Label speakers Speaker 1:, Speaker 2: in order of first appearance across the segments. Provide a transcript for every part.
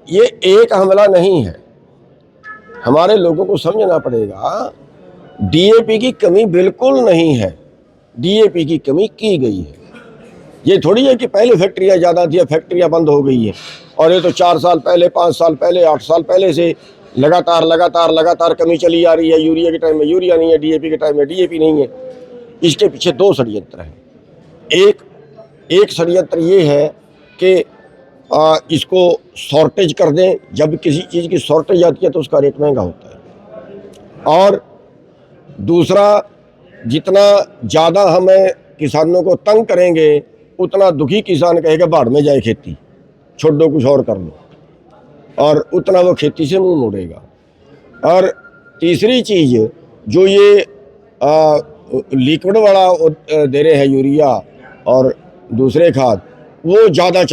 Speaker 1: ये एक हमला नहीं है, हमारे लोगों को समझना पड़ेगा। डीएपी की कमी बिल्कुल नहीं है, डीएपी की कमी की गई है। ये थोड़ी है कि पहले फैक्ट्रियां ज़्यादा थी, फैक्ट्रियां बंद हो गई है, और ये तो 4 साल पहले, 5 साल पहले, 8 साल पहले से लगातार कमी चली आ रही है। यूरिया के टाइम में यूरिया नहीं है, डीएपी के टाइम में डीएपी नहीं है। इसके पीछे 2 षड्यंत्र हैं। एक षड्यंत्र ये है कि इसको शॉर्टेज कर दें। जब किसी चीज़ की शॉर्टेज आती है तो उसका रेट महंगा होता है। और दूसरा, जितना ज़्यादा हमें किसानों को तंग करेंगे उतना दुखी किसान कहेगा बाढ़ में जाए खेती, छोड़ दो कुछ और कर लो, और उतना वो खेती से मुंह मोड़ेगा। और तीसरी चीज़, जो ये लिक्विड वाला दे रहे हैं यूरिया और दूसरे खाद, वो ज़्यादा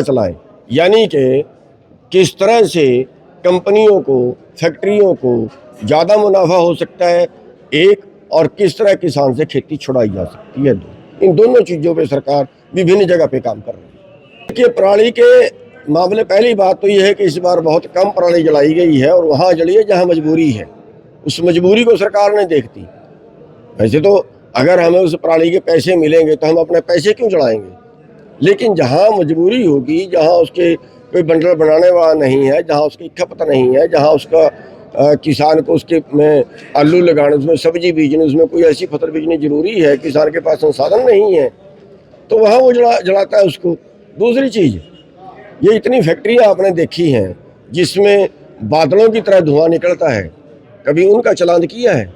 Speaker 1: चलाएं, यानी कि किस तरह से कंपनियों को, फैक्ट्रियों को ज़्यादा मुनाफा हो सकता है एक, और किस तरह किसान से खेती छुड़ाई जा सकती है दो। इन दोनों चीज़ों पे सरकार विभिन्न जगह पे काम कर रही है। देखिए, पराली के मामले, पहली बात तो ये है कि इस बार बहुत कम पराली जलाई गई है, और वहाँ जली है जहाँ मजबूरी है। उस मजबूरी को सरकार नहीं देखती। वैसे तो अगर हमें उस पराली के पैसे मिलेंगे तो हम अपने पैसे क्यों जलाएंगे, लेकिन जहाँ मजबूरी होगी, जहाँ उसके कोई बंडल बनाने वाला नहीं है, जहाँ उसकी खपत नहीं है, जहाँ उसका किसान को उसके में आलू लगाने, उसमें सब्जी बीजने, उसमें कोई ऐसी फसल बीजनी जरूरी है, किसान के पास संसाधन नहीं है, तो वहाँ वो जलाता है उसको। दूसरी चीज़, ये इतनी फैक्ट्रियाँ आपने देखी हैं जिसमें बादलों की तरह धुआं निकलता है, कभी उनका चालान किया है?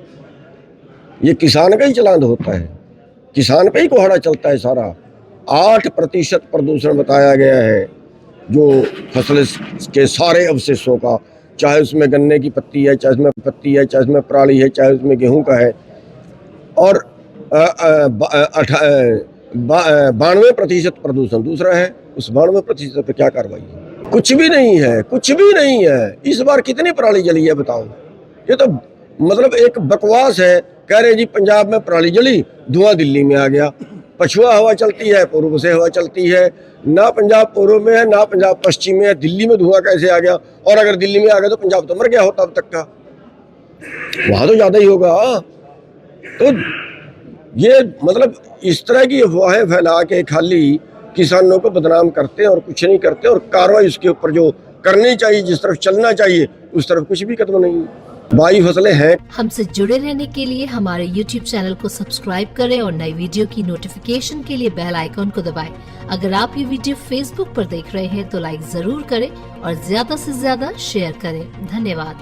Speaker 1: ये किसान का ही चालान होता है, किसान पे ही कोहड़ा चलता है सारा। 8% प्रदूषण बताया गया है जो फसल के सारे अवशेषों का, चाहे उसमें गन्ने की पत्ती है, चाहे उसमें पत्ती है, चाहे उसमें पराली है, चाहे उसमें गेहूं का है। और 92% प्रदूषण दूसरा है। उस 92% पे क्या कार्रवाई है? कुछ भी नहीं है, कुछ भी नहीं है। इस बार कितनी पराली जली है बताओ? ये तो मतलब एक बकवास है। कह रहे जी पंजाब में पराली जली, धुआं दिल्ली में आ गया। पछुआ हवा चलती है, पूर्व से हवा चलती है, ना पंजाब पूर्व में है ना पंजाब पश्चिम में है, दिल्ली में धुआं कैसे आ गया? और अगर दिल्ली में आ गया तो पंजाब तो मर गया होता अब तक का, वहां तो ज्यादा ही होगा। तो ये मतलब इस तरह की अफवाहें फैला के खाली किसानों को बदनाम करते हैं और कुछ नहीं करते, और कार्रवाई उसके ऊपर जो करनी चाहिए, जिस तरफ चलना चाहिए, उस तरफ कुछ भी कदम नहीं। 22 फसलें हैं।
Speaker 2: हमसे जुड़े रहने के लिए हमारे YouTube चैनल को सब्सक्राइब करें और नई वीडियो की नोटिफिकेशन के लिए बेल आइकॉन को दबाएं। अगर आप ये वीडियो Facebook पर देख रहे हैं तो लाइक जरूर करें और ज्यादा से ज्यादा शेयर करें। धन्यवाद।